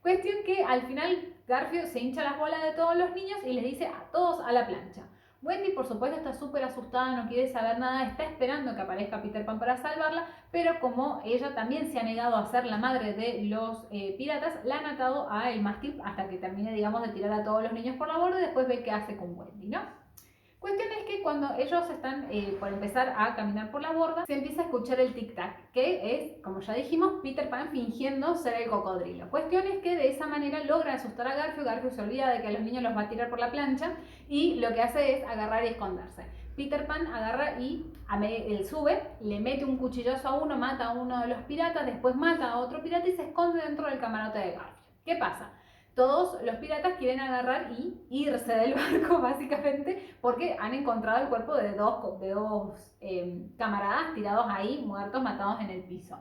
Cuestión que al final Garfio se hincha las bolas de todos los niños y les dice a todos a la plancha. Wendy, por supuesto, está súper asustada, no quiere saber nada, está esperando que aparezca Peter Pan para salvarla, pero como ella también se ha negado a ser la madre de los piratas, la han atado a el mástil hasta que termine, digamos, de tirar a todos los niños por la borda y después ve qué hace con Wendy, ¿no? Cuestión es que cuando ellos están por empezar a caminar por la borda, se empieza a escuchar el tic-tac, que es, como ya dijimos, Peter Pan fingiendo ser el cocodrilo. Cuestión es que de esa manera logra asustar a Garfio. Garfio se olvida de que a los niños los va a tirar por la plancha y lo que hace es agarrar y esconderse. Peter Pan agarra y él sube, le mete un cuchillazo a uno, mata a uno de los piratas, después mata a otro pirata y se esconde dentro del camarote de Garfio. ¿Qué pasa? Todos los piratas quieren agarrar y irse del barco, básicamente, porque han encontrado el cuerpo de dos camaradas tirados ahí, muertos, matados en el piso.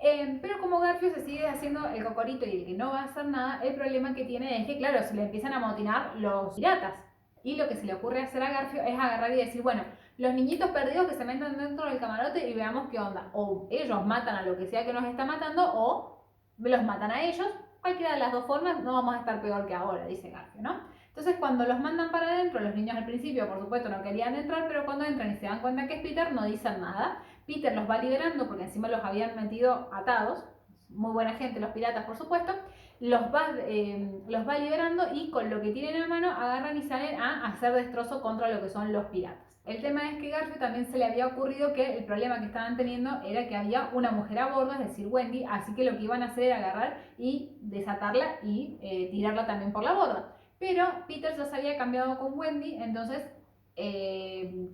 Pero como Garfio se sigue haciendo el cocorito y el que no va a hacer nada, el problema que tiene es que, claro, se le empiezan a amotinar los piratas. Y lo que se le ocurre hacer a Garfio es agarrar y decir, bueno, los niñitos perdidos que se metan dentro del camarote y veamos qué onda. O ellos matan a lo que sea que nos está matando, o los matan a ellos. Cualquiera de las dos formas no vamos a estar peor que ahora, dice Garfio, ¿no? Entonces cuando los mandan para adentro, los niños al principio por supuesto no querían entrar, pero cuando entran y se dan cuenta que es Peter, no dicen nada. Peter los va liberando porque encima los habían metido atados, muy buena gente los piratas por supuesto, los va liberando y con lo que tienen en mano agarran y salen a hacer destrozo contra lo que son los piratas. El tema es que Garfio también se le había ocurrido que el problema que estaban teniendo era que había una mujer a bordo, es decir, Wendy, así que lo que iban a hacer era agarrar y desatarla y tirarla también por la borda. Pero Peter ya se había cambiado con Wendy, entonces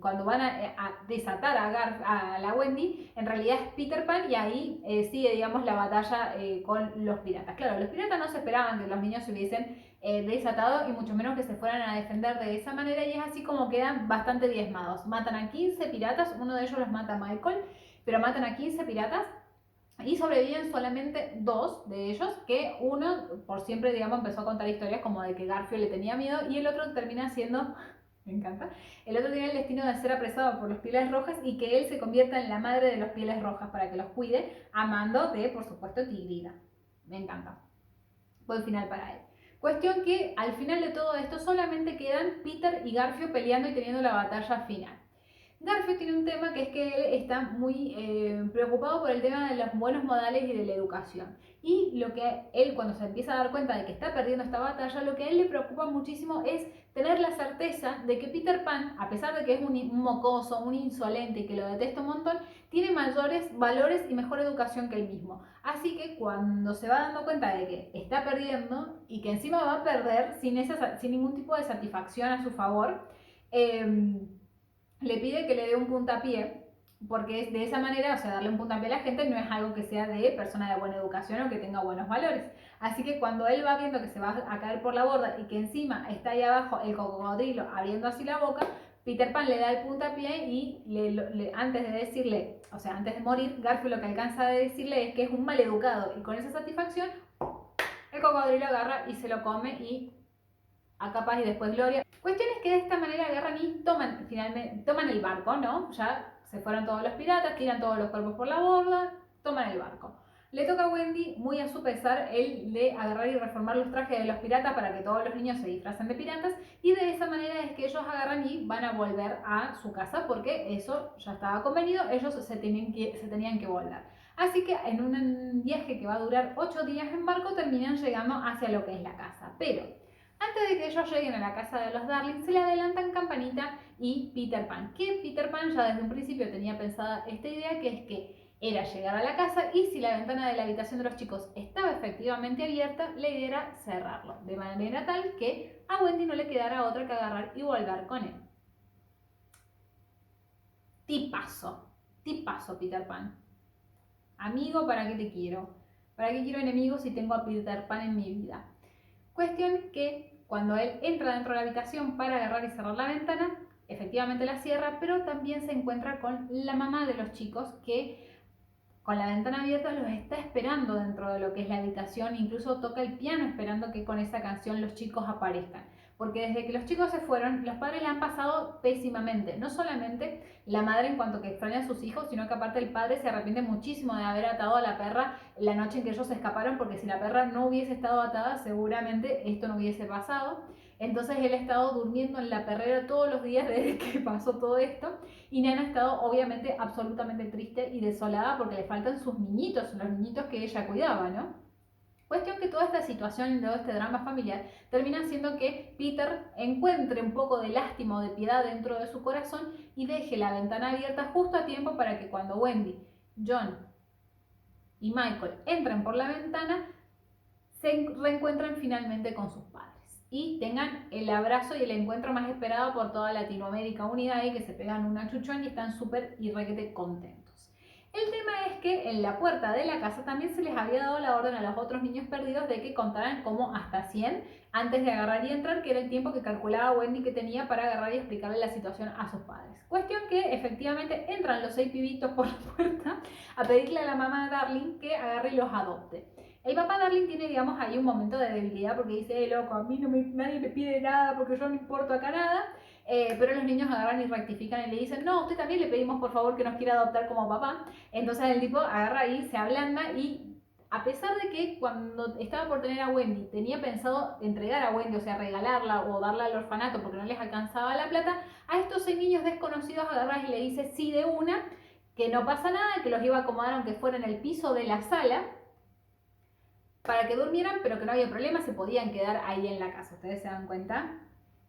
cuando van a desatar a la Wendy, en realidad es Peter Pan y ahí sigue, digamos, la batalla con los piratas. Claro, los piratas no se esperaban que los niños se hubiesen desatado y mucho menos que se fueran a defender de esa manera y es así como quedan bastante diezmados. Matan a 15 piratas, uno de ellos los mata a Michael, pero matan a 15 piratas y sobreviven solamente 2 de ellos, que uno por siempre, digamos, empezó a contar historias como de que Garfio le tenía miedo y el otro termina siendo... Me encanta. El otro tiene el destino de ser apresado por los Pieles Rojas y que él se convierta en la madre de los Pieles Rojas para que los cuide, a mando de, por supuesto, Tigrida. Me encanta. Buen final para él. Cuestión que al final de todo esto solamente quedan Peter y Garfio peleando y teniendo la batalla final. Garfio tiene un tema que es que él está muy preocupado por el tema de los buenos modales y de la educación. Y lo que él, cuando se empieza a dar cuenta de que está perdiendo esta batalla, lo que a él le preocupa muchísimo es tener la certeza de que Peter Pan, a pesar de que es un mocoso, un insolente y que lo detesta un montón, tiene mayores valores y mejor educación que él mismo. Así que cuando se va dando cuenta de que está perdiendo y que encima va a perder sin ningún tipo de satisfacción a su favor, le pide que le dé un puntapié, porque de esa manera, o sea, darle un puntapié a la gente no es algo que sea de persona de buena educación o que tenga buenos valores. Así que cuando él va viendo que se va a caer por la borda y que encima está ahí abajo el cocodrilo abriendo así la boca, Peter Pan le da el puntapié y antes de decirle, o sea, antes de morir, Garfio lo que alcanza a decirle es que es un maleducado y con esa satisfacción el cocodrilo agarra y se lo come y a Capaz y después Gloria. Cuestión es que de esta manera agarran y toman el barco, ¿no? Ya se fueron todos los piratas, tiran todos los cuerpos por la borda, toman el barco. Le toca a Wendy, muy a su pesar, el de agarrar y reformar los trajes de los piratas para que todos los niños se disfracen de piratas y de esa manera es que ellos agarran y van a volver a su casa porque eso ya estaba convenido, ellos se tenían que volver. Así que en un viaje que va a durar 8 días en barco terminan llegando hacia lo que es la casa. Pero antes de que ellos lleguen a la casa de los Darling, se le adelantan Campanita y Peter Pan. Que Peter Pan ya desde un principio tenía pensada esta idea, que es que era llegar a la casa y si la ventana de la habitación de los chicos estaba efectivamente abierta, la idea era cerrarlo, de manera tal que a Wendy no le quedara otra que agarrar y volver con él. Tipazo Peter Pan. Amigo, ¿para qué te quiero? ¿Para qué quiero enemigos si tengo a Peter Pan en mi vida? Cuestión que cuando él entra dentro de la habitación para agarrar y cerrar la ventana, efectivamente la cierra, pero también se encuentra con la mamá de los chicos que con la ventana abierta los está esperando dentro de lo que es la habitación, incluso toca el piano esperando que con esa canción los chicos aparezcan. porque desde que los chicos se fueron, los padres la han pasado pésimamente. No solamente la madre en cuanto que extraña a sus hijos, sino que aparte el padre se arrepiente muchísimo de haber atado a la perra la noche en que ellos se escaparon, porque si la perra no hubiese estado atada, seguramente esto no hubiese pasado. Entonces él ha estado durmiendo en la perrera todos los días desde que pasó todo esto, y Nana ha estado obviamente absolutamente triste y desolada porque le faltan sus niñitos, los niñitos que ella cuidaba, ¿no? Cuestión que toda esta situación y todo este drama familiar termina haciendo que Peter encuentre un poco de lástima o de piedad dentro de su corazón y deje la ventana abierta justo a tiempo para que cuando Wendy, John y Michael entren por la ventana, se reencuentren finalmente con sus padres y tengan el abrazo y el encuentro más esperado por toda Latinoamérica unida, y que se pegan un achuchón y están súper y requete contentos. El tema es que en la puerta de la casa también se les había dado la orden a los otros niños perdidos de que contaran como hasta 100 antes de agarrar y entrar, que era el tiempo que calculaba Wendy que tenía para agarrar y explicarle la situación a sus padres. Cuestión que efectivamente entran los 6 pibitos por la puerta a pedirle a la mamá de Darling que agarre y los adopte. El papá Darling tiene, digamos, ahí un momento de debilidad porque dice, loco, a mí nadie me pide nada porque yo no importo acá nada. Pero los niños agarran y rectifican y le dicen, no, usted también le pedimos por favor que nos quiera adoptar como papá. Entonces el tipo agarra y se ablanda, y a pesar de que cuando estaba por tener a Wendy tenía pensado entregar a Wendy, o sea, regalarla o darla al orfanato porque no les alcanzaba la plata, a estos 6 niños desconocidos agarran y le dice sí de una, que no pasa nada, que los iba a acomodar aunque fuera en el piso de la sala para que durmieran, pero que no había problema, se podían quedar ahí en la casa. ¿Ustedes se dan cuenta?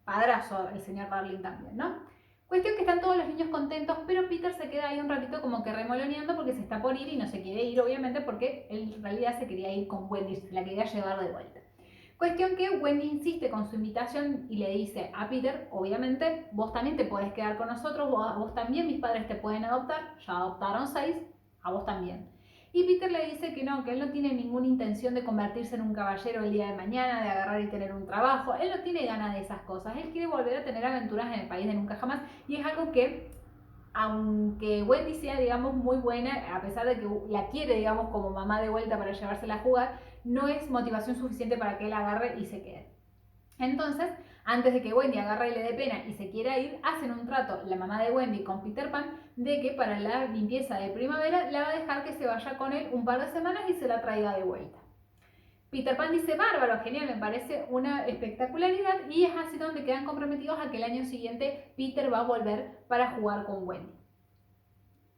Padrazo el señor Darling también, ¿no? Cuestión que están todos los niños contentos, pero Peter se queda ahí un ratito como que remoloneando porque se está por ir y no se quiere ir, obviamente, porque él en realidad se quería ir con Wendy, se la quería llevar de vuelta. Cuestión que Wendy insiste con su invitación y le dice a Peter, obviamente, vos también te podés quedar con nosotros, vos también mis padres te pueden adoptar, ya adoptaron 6, a vos también. Y Peter le dice que él no tiene ninguna intención de convertirse en un caballero el día de mañana, de agarrar y tener un trabajo. Él no tiene ganas de esas cosas. Él quiere volver a tener aventuras en el país de nunca jamás. Y es algo que, aunque Wendy sea, digamos, muy buena, a pesar de que la quiere, digamos, como mamá de vuelta para llevársela a jugar, no es motivación suficiente para que él agarre y se quede. Entonces, antes de que Wendy agarre y le dé pena y se quiera ir, hacen un trato la mamá de Wendy con Peter Pan de que para la limpieza de primavera la va a dejar que se vaya con él un par de semanas y se la traiga de vuelta. Peter Pan dice, bárbaro, genial, me parece una espectacularidad, y es así donde quedan comprometidos a que el año siguiente Peter va a volver para jugar con Wendy.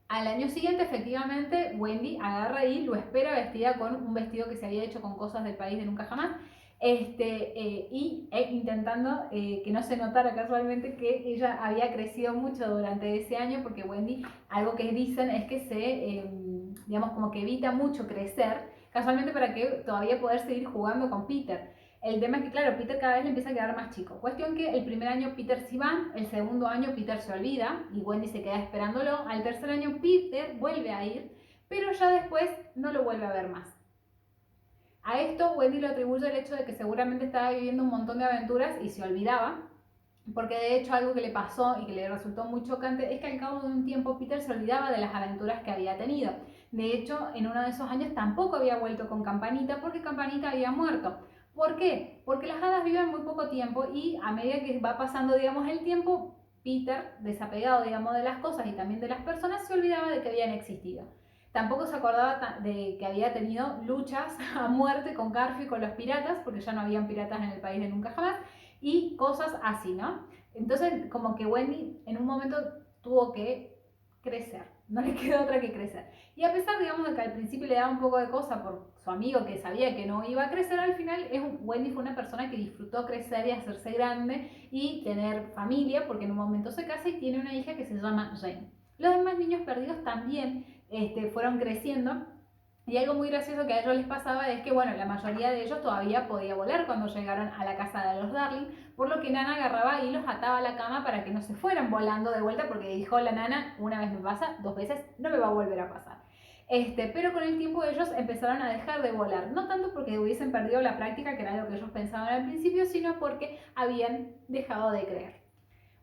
Al año siguiente, efectivamente, Wendy agarra y lo espera vestida con un vestido que se había hecho con cosas del país de nunca jamás, intentando que no se notara casualmente que ella había crecido mucho durante ese año, porque Wendy, algo que dicen es que digamos, como que evita mucho crecer, casualmente para que todavía poder seguir jugando con Peter. El tema es que, claro, Peter cada vez le empieza a quedar más chico. Cuestión que el primer año Peter se va, el segundo año Peter se olvida y Wendy se queda esperándolo. Al tercer año Peter vuelve a ir, pero ya después no lo vuelve a ver más. A esto Wendy lo atribuye el hecho de que seguramente estaba viviendo un montón de aventuras y se olvidaba, porque de hecho algo que le pasó y que le resultó muy chocante es que al cabo de un tiempo Peter se olvidaba de las aventuras que había tenido. De hecho, en uno de esos años tampoco había vuelto con Campanita porque Campanita había muerto. ¿Por qué? Porque las hadas viven muy poco tiempo y a medida que va pasando, digamos, el tiempo, Peter, desapegado, digamos, de las cosas y también de las personas, se olvidaba de que habían existido. Tampoco se acordaba de que había tenido luchas a muerte con Garfio y con los piratas, porque ya no habían piratas en el país de nunca jamás, y cosas así, ¿no? Entonces, como que Wendy en un momento tuvo que crecer, no le quedó otra que crecer. Y a pesar, digamos, de que al principio le daba un poco de cosa por su amigo que sabía que no iba a crecer, al final Wendy fue una persona que disfrutó crecer y hacerse grande y tener familia, porque en un momento se casa y tiene una hija que se llama Jane. Los demás niños perdidos también fueron creciendo, y algo muy gracioso que a ellos les pasaba es que, bueno, la mayoría de ellos todavía podía volar cuando llegaron a la casa de los Darling, por lo que Nana agarraba y los ataba a la cama para que no se fueran volando de vuelta, porque dijo la Nana, una vez me pasa, 2 veces no me va a volver a pasar. Pero con el tiempo ellos empezaron a dejar de volar, no tanto porque hubiesen perdido la práctica, que era lo que ellos pensaban al principio, sino porque habían dejado de creer.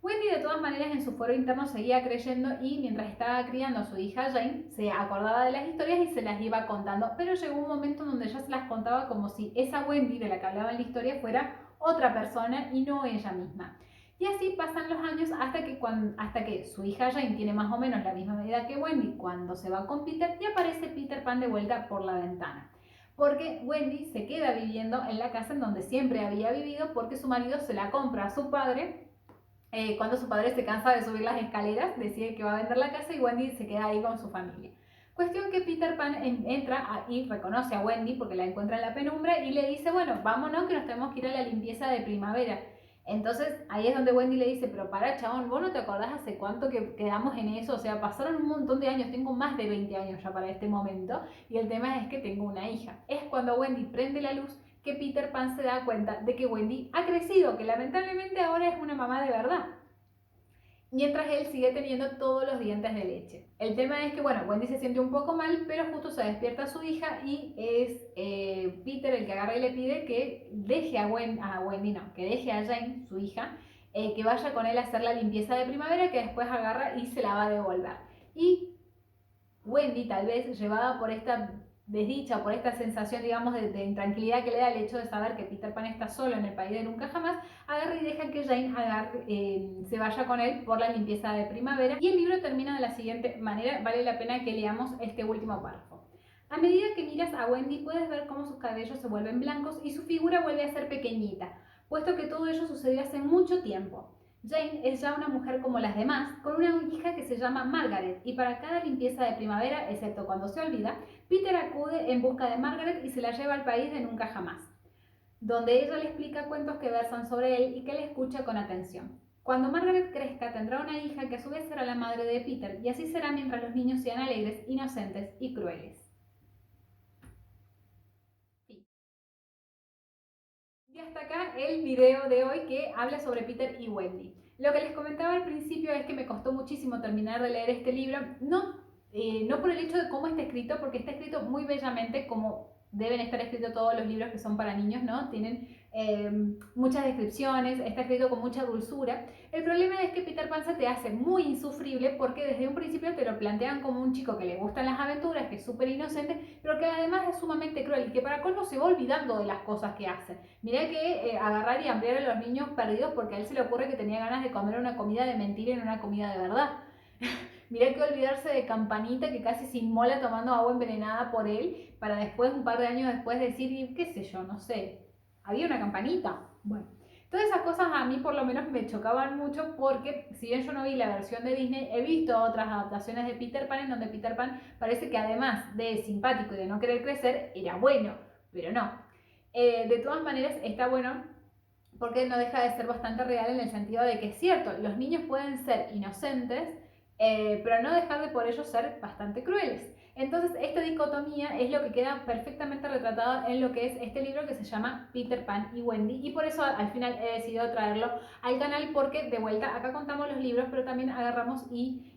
Wendy de todas maneras en su fuero interno seguía creyendo, y mientras estaba criando a su hija Jane se acordaba de las historias y se las iba contando, pero llegó un momento donde ella se las contaba como si esa Wendy de la que hablaba en la historia fuera otra persona y no ella misma. Y así pasan los años hasta que su hija Jane tiene más o menos la misma edad que Wendy cuando se va con Peter y aparece Peter Pan de vuelta por la ventana. Porque Wendy se queda viviendo en la casa en donde siempre había vivido porque su marido se la compra a su padre. Cuando su padre se cansa de subir las escaleras, decide que va a vender la casa y Wendy se queda ahí con su familia. Cuestión que Peter Pan entra y reconoce a Wendy porque la encuentra en la penumbra y le dice, bueno, vámonos que nos tenemos que ir a la limpieza de primavera. Entonces ahí es donde Wendy le dice, pero para chabón, ¿vos no te acordás hace cuánto que quedamos en eso? O sea, pasaron un montón de años, tengo más de 20 años ya para este momento y el tema es que tengo una hija. Es cuando Wendy prende la luz que Peter Pan se da cuenta de que Wendy ha crecido, que lamentablemente ahora es una mamá de verdad, mientras él sigue teniendo todos los dientes de leche. El tema es que, bueno, Wendy se siente un poco mal, pero justo se despierta su hija y es Peter el que agarra y le pide que deje que deje a Jane, su hija, que vaya con él a hacer la limpieza de primavera, que después agarra y se la va a devolver. Y Wendy, tal vez llevada por esta desdicha, por esta sensación, digamos, de intranquilidad que le da el hecho de saber que Peter Pan está solo en el país de nunca jamás, agarra y deja que Jane se vaya con él por la limpieza de primavera. Y el libro termina de la siguiente manera, vale la pena que leamos este último párrafo. A medida que miras a Wendy puedes ver cómo sus cabellos se vuelven blancos y su figura vuelve a ser pequeñita, puesto que todo ello sucedió hace mucho tiempo. Jane es ya una mujer como las demás, con una hija que se llama Margaret, y para cada limpieza de primavera, excepto cuando se olvida, Peter acude en busca de Margaret y se la lleva al país de nunca jamás, donde ella le explica cuentos que versan sobre él y que le escucha con atención. Cuando Margaret crezca tendrá una hija que a su vez será la madre de Peter, y así será mientras los niños sean alegres, inocentes y crueles. Y hasta acá el video de hoy que habla sobre Peter y Wendy. Lo que les comentaba al principio es que me costó muchísimo terminar de leer este libro, no por el hecho de cómo está escrito, porque está escrito muy bellamente como deben estar escritos todos los libros que son para niños, ¿no? Tienen muchas descripciones, está escrito con mucha dulzura. El problema es que Peter Pan se te hace muy insufrible porque desde un principio te lo plantean como un chico que le gustan las aventuras, que es súper inocente, pero que además es sumamente cruel y que para colmo se va olvidando de las cosas que hace. Mirá que agarrar y hambriar a los niños perdidos porque a él se le ocurre que tenía ganas de comer una comida de mentira y no una comida de verdad. Mirá que olvidarse de Campanita que casi se inmola tomando agua envenenada por él para después, un par de años después, decir, qué sé yo, no sé, había una campanita. Bueno, todas esas cosas a mí por lo menos me chocaban mucho porque si bien yo no vi la versión de Disney, he visto otras adaptaciones de Peter Pan en donde Peter Pan parece que además de simpático y de no querer crecer, era bueno, pero no. De todas maneras está bueno porque no deja de ser bastante real en el sentido de que es cierto, los niños pueden ser inocentes, pero no dejar de por ello ser bastante crueles. Entonces esta dicotomía es lo que queda perfectamente retratado en lo que es este libro que se llama Peter Pan y Wendy, y por eso al final he decidido traerlo al canal porque de vuelta acá contamos los libros pero también agarramos y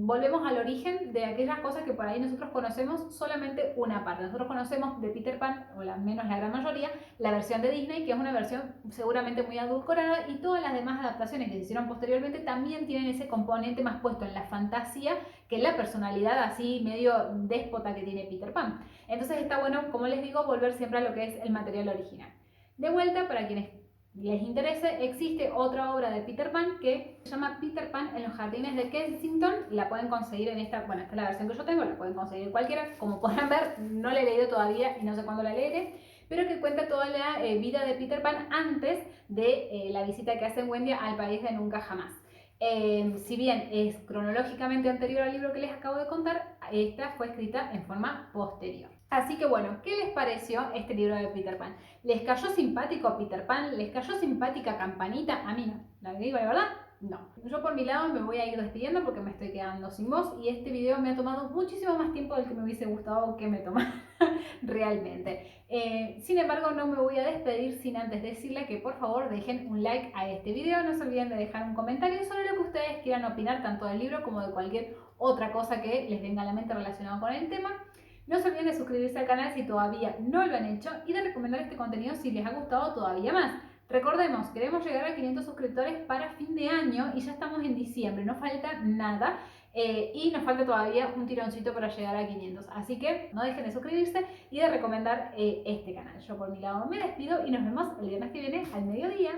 volvemos al origen de aquellas cosas que por ahí nosotros conocemos solamente una parte. Nosotros conocemos de Peter Pan, o al menos la gran mayoría, la versión de Disney, que es una versión seguramente muy adulcorada, y todas las demás adaptaciones que se hicieron posteriormente también tienen ese componente más puesto en la fantasía que en la personalidad así medio déspota que tiene Peter Pan. Entonces está bueno, como les digo, volver siempre a lo que es el material original. De vuelta, para quienes les interese, existe otra obra de Peter Pan que se llama Peter Pan en los jardines de Kensington. La pueden conseguir en esta es la versión que yo tengo, la pueden conseguir cualquiera. Como podrán ver, no la he leído todavía y no sé cuándo la leeré, pero que cuenta toda la vida de Peter Pan antes de la visita que hace Wendy al país de nunca jamás. Si bien es cronológicamente anterior al libro que les acabo de contar, esta fue escrita en forma posterior. Así que bueno, ¿qué les pareció este libro de Peter Pan? ¿Les cayó simpático Peter Pan? ¿Les cayó simpática Campanita? A mí no. ¿La digo la verdad? No. Yo por mi lado me voy a ir despidiendo porque me estoy quedando sin voz y este video me ha tomado muchísimo más tiempo del que me hubiese gustado que me tomara realmente. Sin embargo, no me voy a despedir sin antes decirle que por favor dejen un like a este video. No se olviden de dejar un comentario sobre lo que ustedes quieran opinar tanto del libro como de cualquier otra cosa que les venga a la mente relacionada con el tema. No se olviden de suscribirse al canal si todavía no lo han hecho y de recomendar este contenido si les ha gustado todavía más. Recordemos, queremos llegar a 500 suscriptores para fin de año y ya estamos en diciembre, no falta nada. Y nos falta todavía un tironcito para llegar a 500. Así que no dejen de suscribirse y de recomendar este canal. Yo por mi lado me despido y nos vemos el viernes que viene al mediodía.